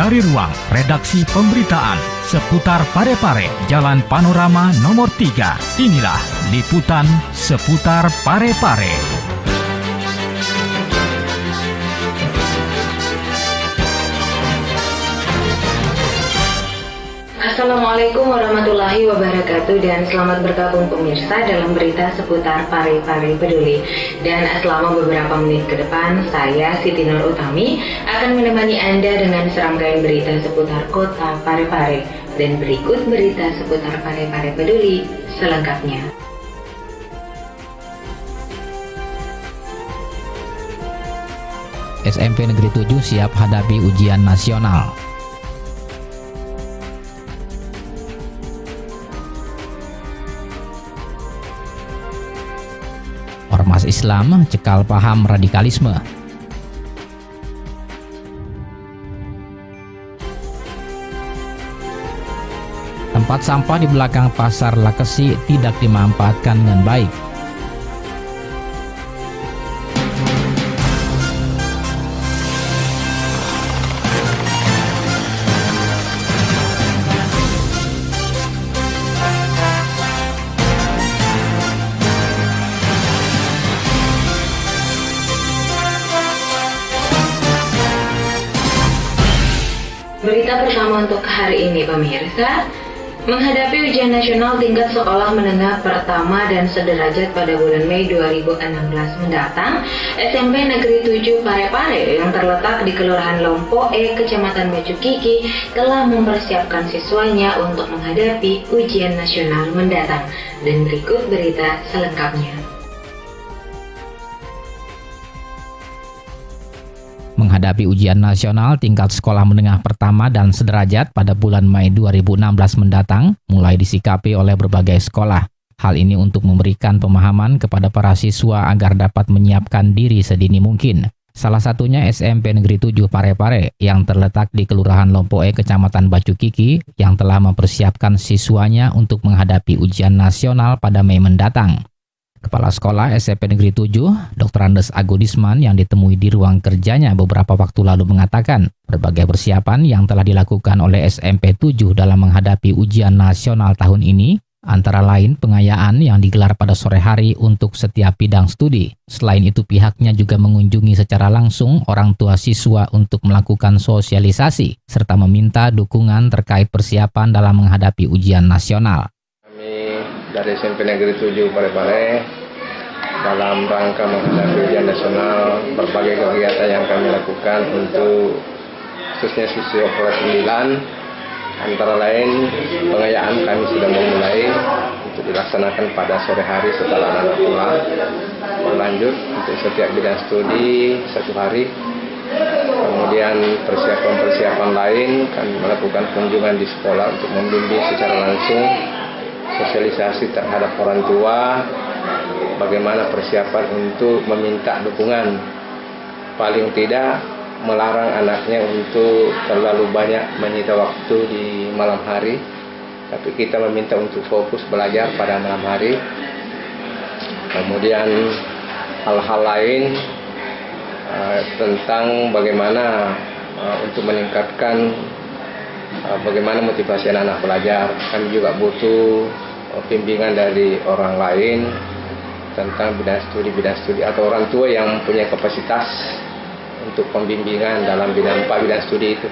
Dari ruang redaksi pemberitaan seputar Parepare, Jalan Panorama nomor 3, inilah liputan seputar Parepare. Assalamualaikum warahmatullahi wabarakatuh dan selamat bergabung pemirsa dalam berita seputar Parepare Peduli. Dan selama beberapa menit ke depan, saya Siti Nur Utami akan menemani Anda dengan serangkaian berita seputar kota Parepare. Dan berikut berita seputar Parepare Peduli selengkapnya. SMP Negeri 7 siap hadapi ujian nasional. Ormas Islam cekal paham radikalisme. Tempat sampah di belakang pasar Lakesi tidak dimanfaatkan dengan baik. Berita pertama untuk hari ini pemirsa, menghadapi ujian nasional tingkat sekolah menengah pertama dan sederajat pada bulan Mei 2016 mendatang, SMP Negeri 7 Parepare yang terletak di Kelurahan Lompo E, Kecamatan Bacukiki telah mempersiapkan siswanya untuk menghadapi ujian nasional mendatang. Dan berikut berita selengkapnya. Menghadapi ujian nasional tingkat sekolah menengah pertama dan sederajat pada bulan Mei 2016 mendatang mulai disikapi oleh berbagai sekolah. Hal ini untuk memberikan pemahaman kepada para siswa agar dapat menyiapkan diri sedini mungkin. Salah satunya SMP Negeri 7 Parepare yang terletak di Kelurahan Lompo E, Kecamatan Bacukiki yang telah mempersiapkan siswanya untuk menghadapi ujian nasional pada Mei mendatang. Kepala Sekolah SMP Negeri 7, Dr. Andes Agudisman yang ditemui di ruang kerjanya beberapa waktu lalu mengatakan berbagai persiapan yang telah dilakukan oleh SMP 7 dalam menghadapi ujian nasional tahun ini, antara lain pengayaan yang digelar pada sore hari untuk setiap bidang studi. Selain itu pihaknya juga mengunjungi secara langsung orang tua siswa untuk melakukan sosialisasi, serta meminta dukungan terkait persiapan dalam menghadapi ujian nasional. Dari SMP Negeri 7 Parepare dalam rangka menghadapi ujian nasional, berbagai kegiatan yang kami lakukan untuk khususnya siswa kelas 9, antara lain pengayaan kami sudah memulai untuk dilaksanakan pada sore hari setelah anak-anak pulang, berlanjut untuk setiap bidang studi satu hari. Kemudian persiapan lain kami melakukan kunjungan di sekolah untuk membimbing secara langsung, sosialisasi terhadap orang tua, bagaimana persiapan untuk meminta dukungan, paling tidak melarang anaknya untuk terlalu banyak menyita waktu di malam hari, tapi kita meminta untuk fokus belajar pada malam hari. Kemudian hal-hal lain tentang bagaimana untuk meningkatkan bagaimana motivasi anak-anak belajar. Kami juga butuh bimbingan dari orang lain tentang bidang studi atau orang tua yang punya kapasitas untuk pembimbingan dalam bidang studi itu.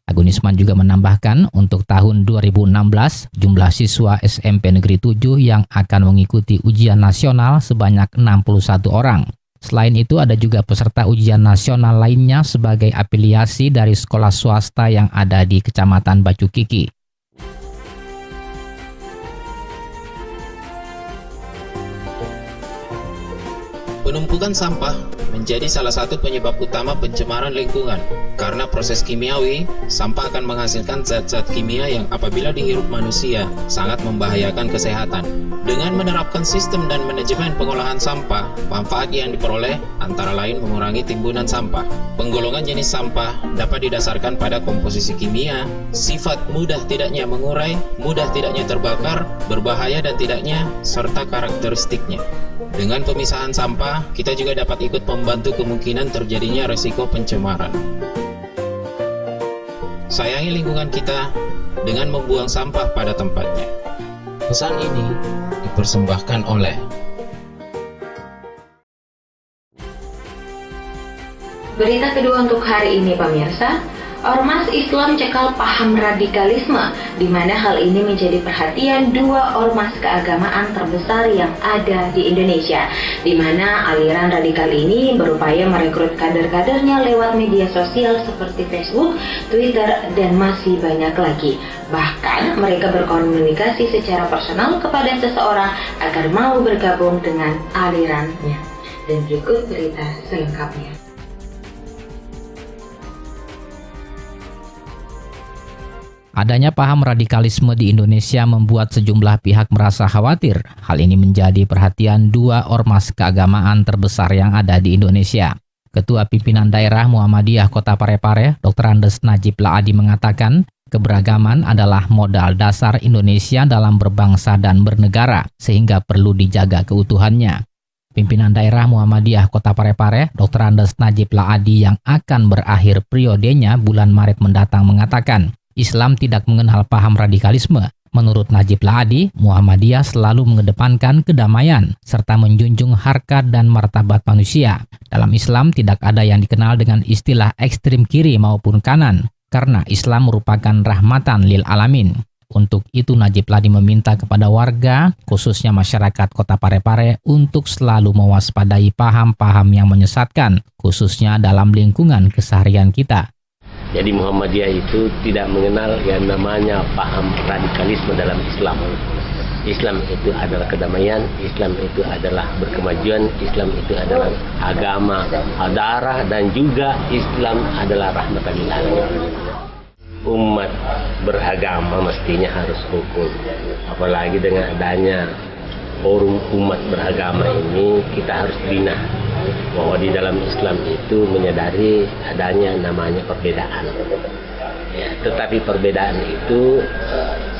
Agudisman juga menambahkan untuk tahun 2016 jumlah siswa SMP Negeri 7 yang akan mengikuti ujian nasional sebanyak 61 orang. Selain itu ada juga peserta ujian nasional lainnya sebagai afiliasi dari sekolah swasta yang ada di Kecamatan Bacukiki. Penumpukan sampah menjadi salah satu penyebab utama pencemaran lingkungan. Karena proses kimiawi, sampah akan menghasilkan zat-zat kimia yang apabila dihirup manusia sangat membahayakan kesehatan. Dengan menerapkan sistem dan manajemen pengolahan sampah, manfaat yang diperoleh antara lain mengurangi timbunan sampah. Penggolongan jenis sampah dapat didasarkan pada komposisi kimia, sifat mudah tidaknya mengurai, mudah tidaknya terbakar, berbahaya dan tidaknya, serta karakteristiknya. Dengan pemisahan sampah, kita juga dapat ikut membantu kemungkinan terjadinya resiko pencemaran. sayangi lingkungan kita dengan membuang sampah pada tempatnya. Pesan ini dipersembahkan oleh Berita kedua untuk hari ini pemirsa, Ormas Islam cekal paham radikalisme, di mana hal ini menjadi perhatian dua ormas keagamaan terbesar yang ada di Indonesia, di mana aliran radikal ini berupaya merekrut kader-kadernya lewat media sosial seperti Facebook, Twitter, dan masih banyak lagi. Bahkan mereka berkomunikasi secara personal kepada seseorang agar mau bergabung dengan alirannya. Dan berikut berita selengkapnya. Adanya paham radikalisme di Indonesia membuat sejumlah pihak merasa khawatir. Hal ini menjadi perhatian dua ormas keagamaan terbesar yang ada di Indonesia. Ketua Pimpinan Daerah Muhammadiyah Kota Parepare, Dr. Andes Najib Laadi mengatakan, keberagaman adalah modal dasar Indonesia dalam berbangsa dan bernegara, sehingga perlu dijaga keutuhannya. Pimpinan Daerah Muhammadiyah Kota Parepare, Dr. Andes Najib Laadi yang akan berakhir periodenya bulan Maret mendatang mengatakan, Islam tidak mengenal paham radikalisme. Menurut Najib Laadi, Muhammadiyah selalu mengedepankan kedamaian serta menjunjung harkat dan martabat manusia. Dalam Islam tidak ada yang dikenal dengan istilah ekstrem kiri maupun kanan, karena Islam merupakan rahmatan lil alamin. Untuk itu Najib Laadi meminta kepada warga, khususnya masyarakat Kota Parepare, untuk selalu mewaspadai paham-paham yang menyesatkan, khususnya dalam lingkungan keseharian kita. Jadi Muhammadiyah itu tidak mengenal yang namanya paham radikalisme dalam Islam. Islam itu adalah kedamaian, Islam itu adalah berkemajuan, Islam itu adalah agama darah, dan juga Islam adalah rahmatan lil alamin. Umat beragama mestinya harus hukum. Apalagi dengan adanya forum umat beragama ini, kita harus bina bahwa di dalam Islam itu menyadari adanya namanya perbedaan. Ya, tetapi perbedaan itu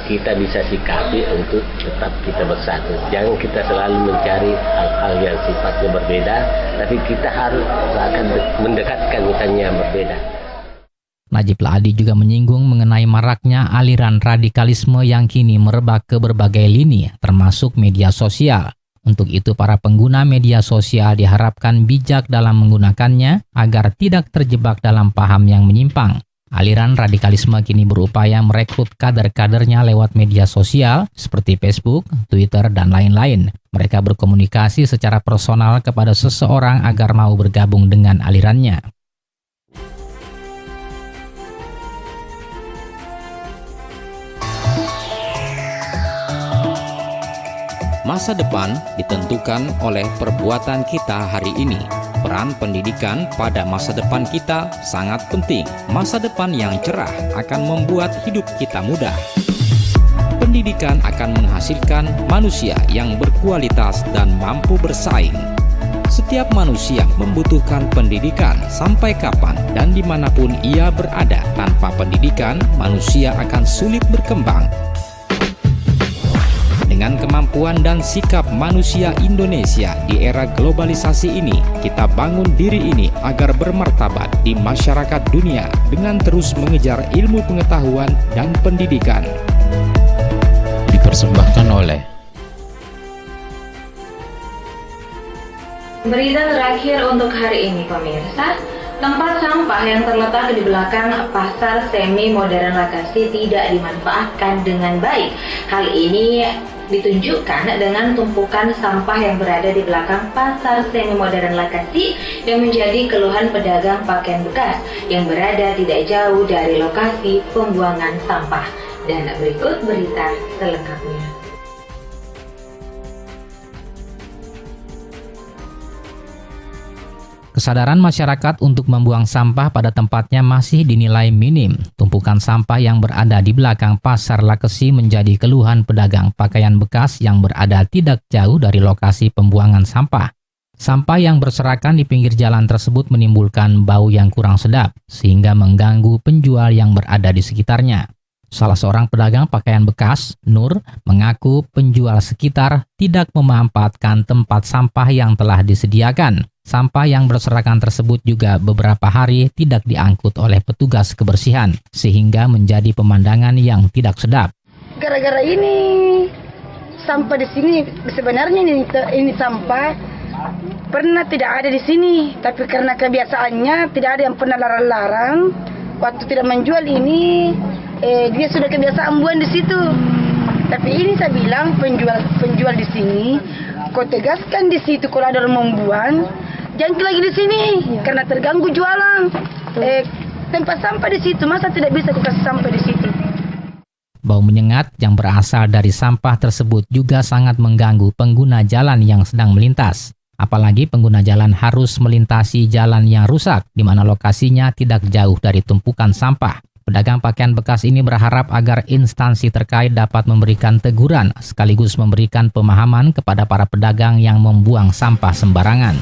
kita bisa sikapi untuk tetap kita bersatu. Jangan kita selalu mencari hal-hal yang sifatnya berbeda, tapi kita harus akan mendekatkan misalnya yang berbeda. Najib Laadi juga menyinggung mengenai maraknya aliran radikalisme yang kini merebak ke berbagai lini, termasuk media sosial. Untuk itu para pengguna media sosial diharapkan bijak dalam menggunakannya agar tidak terjebak dalam paham yang menyimpang. Aliran radikalisme kini berupaya merekrut kader-kadernya lewat media sosial seperti Facebook, Twitter, dan lain-lain. Mereka berkomunikasi secara personal kepada seseorang agar mau bergabung dengan alirannya. Masa depan ditentukan oleh perbuatan kita hari ini. Peran pendidikan pada masa depan kita sangat penting. Masa depan yang cerah akan membuat hidup kita mudah. Pendidikan akan menghasilkan manusia yang berkualitas dan mampu bersaing. Setiap manusia membutuhkan pendidikan sampai kapan dan dimanapun ia berada. Tanpa pendidikan, manusia akan sulit berkembang. Dengan kemampuan dan sikap manusia Indonesia di era globalisasi ini, kita bangun diri ini agar bermartabat di masyarakat dunia dengan terus mengejar ilmu pengetahuan dan pendidikan. dipersembahkan oleh Berita terakhir untuk hari ini pemirsa, tempat sampah yang terletak di belakang pasar semi modern Lakasi tidak dimanfaatkan dengan baik. Hal ini ditunjukkan dengan tumpukan sampah yang berada di belakang pasar semi modern Lakasi yang menjadi keluhan pedagang pakaian bekas yang berada tidak jauh dari lokasi pembuangan sampah. Dan berikut berita selengkapnya. Kesadaran masyarakat untuk membuang sampah pada tempatnya masih dinilai minim. Tumpukan sampah yang berada di belakang pasar Lakesi menjadi keluhan pedagang pakaian bekas yang berada tidak jauh dari lokasi pembuangan sampah. Sampah yang berserakan di pinggir jalan tersebut menimbulkan bau yang kurang sedap, sehingga mengganggu penjual yang berada di sekitarnya. Salah seorang pedagang pakaian bekas, Nur, mengaku penjual sekitar tidak memanfaatkan tempat sampah yang telah disediakan. Sampah yang berserakan tersebut juga beberapa hari tidak diangkut oleh petugas kebersihan, sehingga menjadi pemandangan yang tidak sedap. Gara-gara ini sampah di sini, sebenarnya ini sampah pernah tidak ada di sini, tapi karena kebiasaannya tidak ada yang pernah larang-larang. Waktu tidak menjual ini, dia sudah kebiasaan buang di situ. Tapi ini saya bilang penjual di sini, kau tegaskan di situ kalau ada orang membuang, jangan lagi di sini karena terganggu jualan. Tempat sampah di situ, masa tidak bisa kau kasih sampah di situ? Bau menyengat yang berasal dari sampah tersebut juga sangat mengganggu pengguna jalan yang sedang melintas. Apalagi pengguna jalan harus melintasi jalan yang rusak, di mana lokasinya tidak jauh dari tumpukan sampah. Pedagang pakaian bekas ini berharap agar instansi terkait dapat memberikan teguran, sekaligus memberikan pemahaman kepada para pedagang yang membuang sampah sembarangan.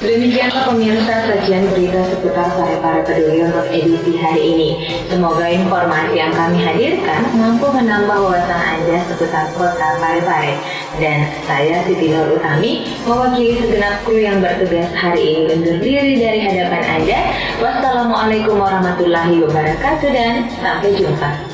Demikianlah pemirsa sajian berita seputar Parepare Peduli untuk edisi hari ini. Semoga informasi yang kami hadirkan mampu menambah wawasan Anda seputar kota Parepare. Dan saya Siti Nur Utami, mewakili segenap kru yang bertugas hari ini undur diri dari hadapan Anda. Wassalamualaikum warahmatullahi wabarakatuh dan sampai jumpa.